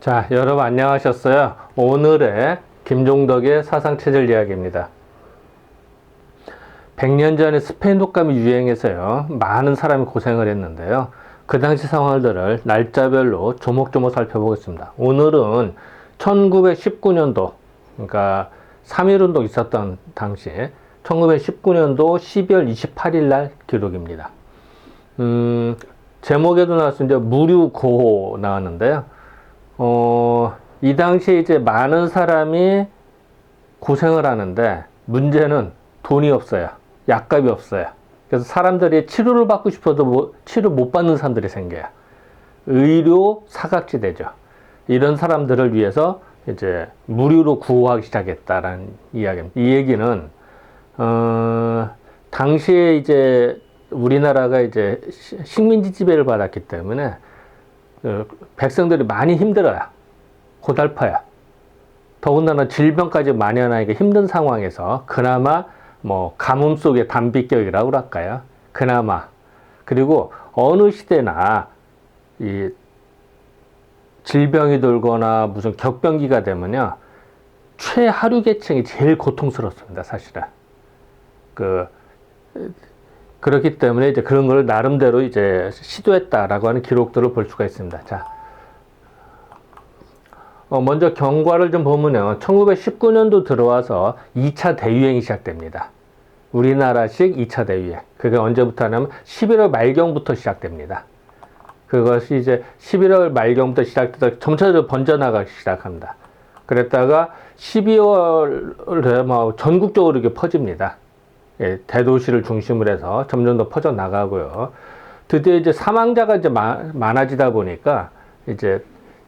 자, 여러분 안녕하셨어요? 오늘의 김종덕의 사상체질 이야기입니다. 100년 전에 스페인 독감이 유행해서요. 많은 사람이 고생을 했는데요. 그 당시 상황들을 날짜별로 조목조목 살펴보겠습니다. 오늘은 1919년도, 그러니까 3.1운동 있었던 당시에 1919년도 12월 28일 날 기록입니다. 제목에도 나왔습니다. 무류고호 나왔는데요. 이 당시에 이제 많은 사람이 고생을 하는데 문제는 돈이 없어요. 약값이 없어요. 그래서 사람들이 치료를 받고 싶어도 치료 못 받는 사람들이 생겨요. 의료 사각지대죠. 이런 사람들을 위해서 이제 무료로 구호하기 시작했다라는 이야기입니다. 이 얘기는 당시에 이제 우리나라가 이제 식민지 지배를 받았기 때문에 백성들이 많이 힘들어요. 고달파요. 더군다나 질병까지 만연하니까 힘든 상황에서 그나마 뭐 가뭄 속의 단비격이라고 할까요? 그나마. 그리고 어느 시대나 이 질병이 돌거나 무슨 격변기가 되면요. 최하류 계층이 제일 고통스럽습니다, 사실은. 그렇기 때문에 이제 그런 걸 나름대로 이제 시도했다라고 하는 기록들을 볼 수가 있습니다. 자, 먼저 경과를 좀 보면요. 1919년도 들어와서 2차 대유행이 시작됩니다. 우리나라식 2차 대유행. 그게 언제부터 하냐면 11월 말경부터 시작됩니다. 그것이 이제 11월 말경부터 시작돼서 점차적으로 번져나가기 시작합니다. 그랬다가 12월에 뭐 전국적으로 이렇게 퍼집니다. 예, 대도시를 중심으로 해서 점점 더 퍼져 나가고요. 드디어 이제 사망자가 이제 많아지다 보니까 이제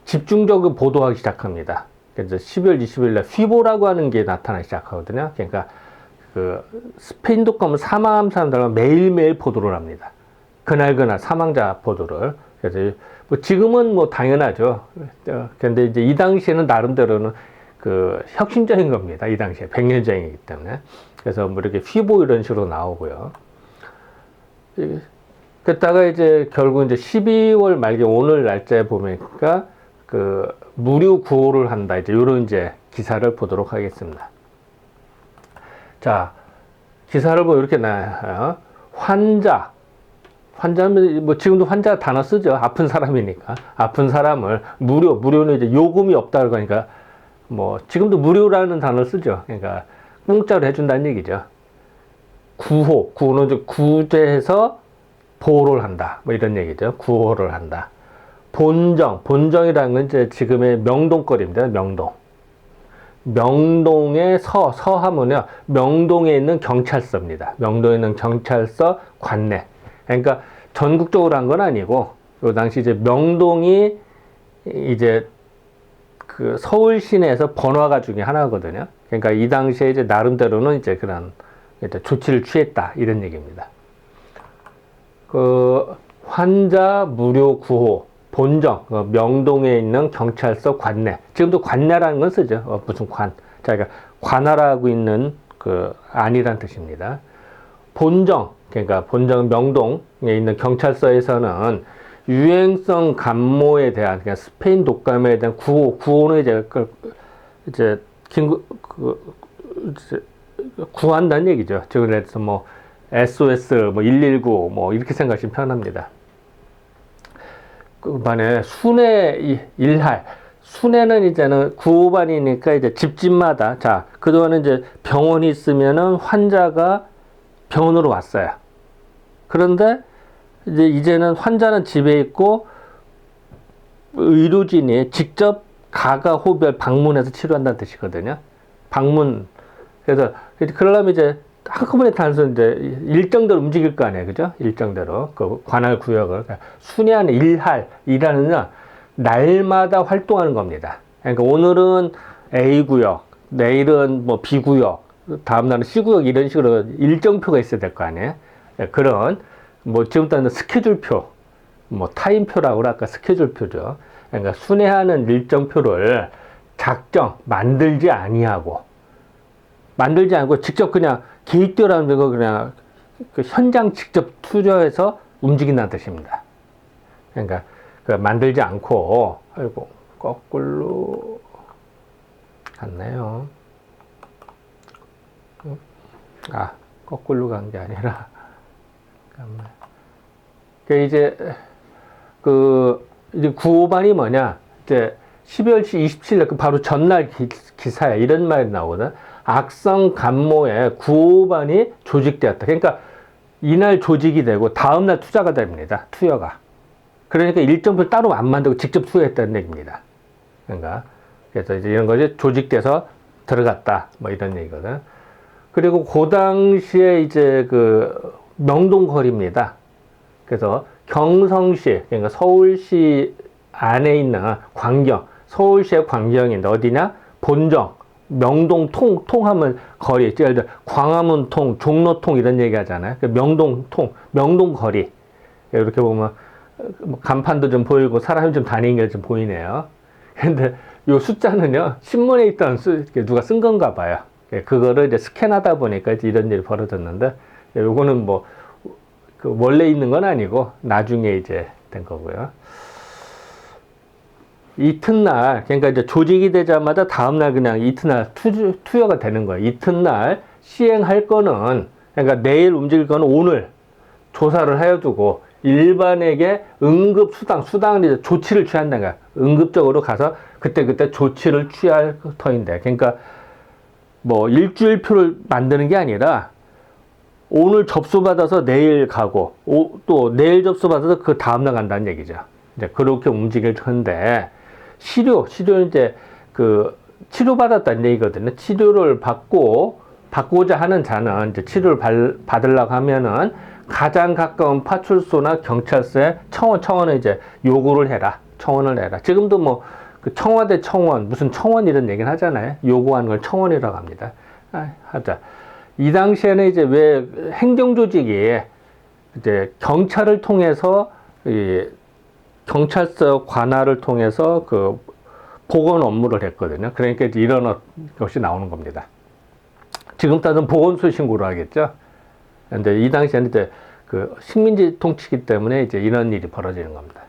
집중적으로 보도하기 시작합니다. 그래서 12월 20일 날 휘보라고 하는 게 나타나기 시작하거든요. 그러니까 그 스페인 독감을 사망한 사람들은 매일매일 보도를 합니다. 그날 사망자 보도를. 그래서 뭐 지금은 뭐 당연하죠. 근데 이제 이 당시에는 나름대로는 그 혁신적인 겁니다. 이 당시에 100년 전이기 때문에. 그래서 뭐 이렇게 휘보 이런 식으로 나오고요. 그랬다가 이제 결국 이제 12월 말기 오늘 날짜에 보니까 그 무료 구호를 한다. 이제 요런 이제 기사를 보도록 하겠습니다. 자, 기사를 보면 이렇게 나와요. 환자는 뭐 지금도 환자 단어 쓰죠. 아픈 사람이니까. 아픈 사람을 무료는 이제 요금이 없다고 하니까 뭐 지금도 무료라는 단어를 쓰죠. 그러니까 공짜로 해준다는 얘기죠. 구호는 이제 구제해서 보호를 한다. 뭐 이런 얘기죠. 구호를 한다. 본정이라는 건 이제 지금의 명동거리입니다. 명동의 서하면요. 명동에 있는 경찰서입니다. 명동에 있는 경찰서 관내. 그러니까 전국적으로 한 건 아니고, 그 당시 이제 명동이 이제 그 서울 시내에서 번화가 중에 하나거든요. 그러니까 이 당시에 이제 나름대로는 이제 그런 이제 조치를 취했다. 이런 얘기입니다. 그 환자 무료 구호. 본정, 명동에 있는 경찰서 관내. 지금도 관내라는 건 쓰죠. 무슨 관. 자, 그러니까 관할하고 있는 그 안이란 뜻입니다. 그러니까 본정 명동에 있는 경찰서에서는 유행성 감모에 대한, 그러니까 스페인 독감에 대한 구호는 이제 구한다는 얘기죠. 즉, 그래서 뭐 SOS, 뭐 119, 뭐 이렇게 생각하시면 편합니다. 그 반에 순회는 이제는 구호반이니까 이제 집집마다, 자, 그동안은 이제 병원이 있으면은 환자가 병원으로 왔어요. 그런데 이제는 환자는 집에 있고 의료진이 직접 가가 호별 방문해서 치료한다는 뜻이거든요. 그래서 그러려면 이제 한꺼번에 단순 이제 일정대로 움직일 거 아니에요, 그죠? 일정대로 그 관할 구역을. 그러니까 순회하는 일하는 날마다 활동하는 겁니다. 그러니까 오늘은 A 구역, 내일은 뭐 B 구역, 다음 날은 C 구역 이런 식으로 일정표가 있어야 될 거 아니에요. 그런 뭐 지금부터는 스케줄표, 뭐 타임표라고 할까 스케줄표죠. 그러니까 순회하는 일정표를 만들지 않고 직접 그냥 계획대로라는 거 그냥 그 현장 직접 투자해서 움직인다는 뜻입니다. 그러니까 만들지 않고 거꾸로 갔네요. 거꾸로 간 게 아니라, 잠깐만. 이제, 이제 9호반이 뭐냐, 이제 12월 27일, 바로 전날 기사에 이런 말이 나오거든. 악성 간모에 9호반이 조직되었다. 그러니까 이날 조직이 되고 다음날 투자가 됩니다. 투여가. 그러니까 일정표를 따로 안 만들고 직접 투여했다는 얘기입니다. 그러니까 그래서 이제 이런 것이 조직돼서 들어갔다. 뭐 이런 얘기거든. 그리고 그 당시에 이제 그 명동거리입니다. 그래서 경성시, 그러니까 서울시 안에 있는 광경, 서울시의 광경인데 어디냐? 본정, 명동 통하면 거리, 예를 들어 광화문 통, 종로통 이런 얘기 하잖아요. 명동 명동거리. 이렇게 보면 간판도 좀 보이고 사람이 좀 다니는 게 좀 보이네요. 근데 요 숫자는요, 신문에 있던 누가 쓴 건가 봐요. 그거를 이제 스캔하다 보니까 이런 일이 벌어졌는데, 요거는 뭐, 원래 있는 건 아니고, 나중에 이제 된 거고요. 이튿날, 그러니까 이제 조직이 되자마자 다음날 그냥 이튿날 투여가 되는 거예요. 이튿날 시행할 거는, 그러니까 내일 움직일 거는 오늘 조사를 해두고, 일반에게 수당을 이제 조치를 취한다는 거야. 응급적으로 가서 그때 조치를 취할 터인데. 그러니까 뭐 일주일표를 만드는 게 아니라 오늘 접수받아서 내일 가고, 또 내일 접수받아서 그 다음날 간다는 얘기죠. 이제 그렇게 움직일 텐데, 치료는 이제 치료받았다는 얘기거든요. 치료를 받고자 하는 자는 이제 치료를 받으려고 하면은 가장 가까운 파출소나 경찰서에 청원을 이제 요구를 해라. 청원을 해라. 지금도 뭐, 청와대 청원, 무슨 청원 이런 얘기는 하잖아요. 요구하는 걸 청원이라고 합니다. 하자. 이 당시에는 이제 왜 행정조직이 이제 경찰을 통해서, 경찰서 관할을 통해서 보건 업무를 했거든요. 그러니까 이런 것이 나오는 겁니다. 지금 따지면 보건소 신고를 하겠죠. 근데 이 당시에는 이제 식민지 통치기 때문에 이제 이런 일이 벌어지는 겁니다.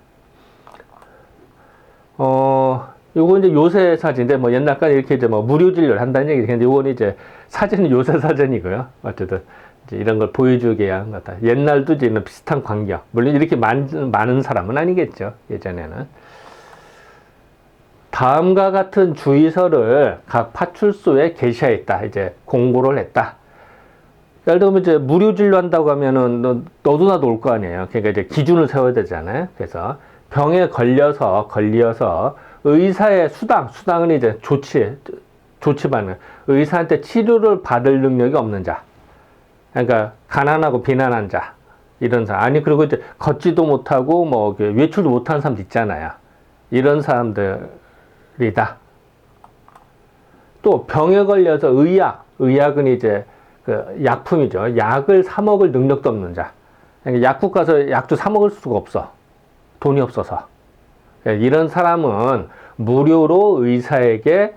요거 이제 요새 사진인데, 뭐 옛날까지 이렇게 이제 뭐 무료 진료를 한다는 얘기. 근데 요건 이제 사진은 요새 사진이고요. 어쨌든 이제 이런 걸 보여주기 위한 거다. 옛날도 이제 이런 비슷한 광경. 물론 이렇게 많은 사람은 아니겠죠. 예전에는. 다음과 같은 주의서를 각 파출소에 게시하였다. 이제 공고를 했다. 예를 들면 이제 무료 진료한다고 하면은 너도 나도 올 거 아니에요. 그러니까 이제 기준을 세워야 되잖아요. 그래서 병에 걸려서 의사의 수당은 이제 조치받는 의사한테 치료를 받을 능력이 없는 자. 그러니까 가난하고 비난한 자. 이런 사람. 아니 그리고 이제 걷지도 못하고 뭐 외출도 못하는 사람도 있잖아요. 이런 사람들이다. 또 병에 걸려서 의약은 이제 약품이죠. 약을 사 먹을 능력도 없는 자. 그러니까 약국 가서 약도 사 먹을 수가 없어. 돈이 없어서. 이런 사람은 무료로 의사에게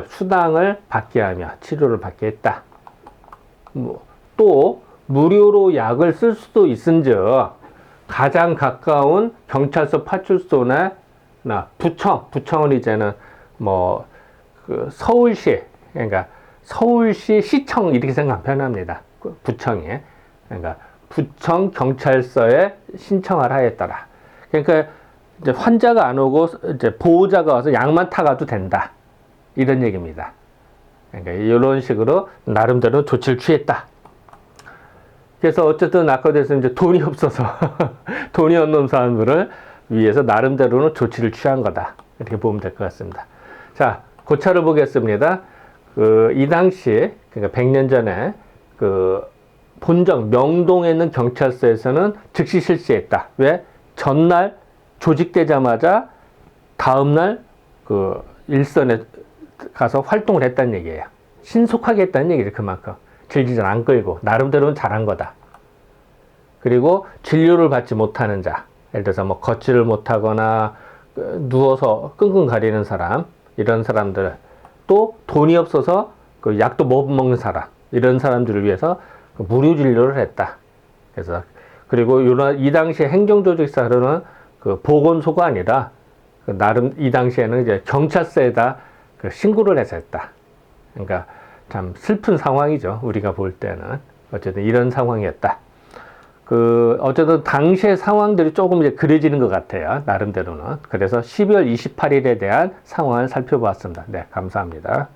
수당을 받게 하며 치료를 받게 했다. 또 무료로 약을 쓸 수도 있은즉 가장 가까운 경찰서 파출소나 부청은 이제는 뭐 서울시, 그러니까 서울시 시청 이렇게 생각하면 편합니다. 부청에. 그러니까 부청 경찰서에 신청을 하였더라. 그러니까 이제 환자가 안 오고 이제 보호자가 와서 약만 타가도 된다. 이런 얘기입니다. 그러니까 이런 식으로 나름대로 조치를 취했다. 그래서 어쨌든 아까 대해서 이제 돈이 없어서 돈이 없는 사람들을 위해서 나름대로는 조치를 취한 거다. 이렇게 보면 될 것 같습니다. 자, 고차를 보겠습니다. 이 당시, 그러니까 100년 전에 본정 명동에 있는 경찰서에서는 즉시 실시했다. 왜? 전날 조직되자마자 다음날 일선에 가서 활동을 했다는 얘기예요. 신속하게 했다는 얘기죠. 그만큼 질질 안 끌고 나름대로는 잘한 거다. 그리고 진료를 받지 못하는 자, 예를 들어서 뭐 걷지를 못하거나 누워서 끙끙 가리는 사람, 이런 사람들, 또 돈이 없어서 약도 못 먹는 사람, 이런 사람들을 위해서 무료 진료를 했다. 그래서 그리고 이 당시 행정조직사로는 보건소가 아니라 나름 이 당시에는 이제 경찰서에다 그 신고를 해서 했다. 그러니까 참 슬픈 상황이죠. 우리가 볼 때는. 어쨌든 이런 상황이었다. 어쨌든 당시의 상황들이 조금 이제 그려지는 것 같아요. 나름대로는. 그래서 12월 28일에 대한 상황을 살펴보았습니다. 네, 감사합니다.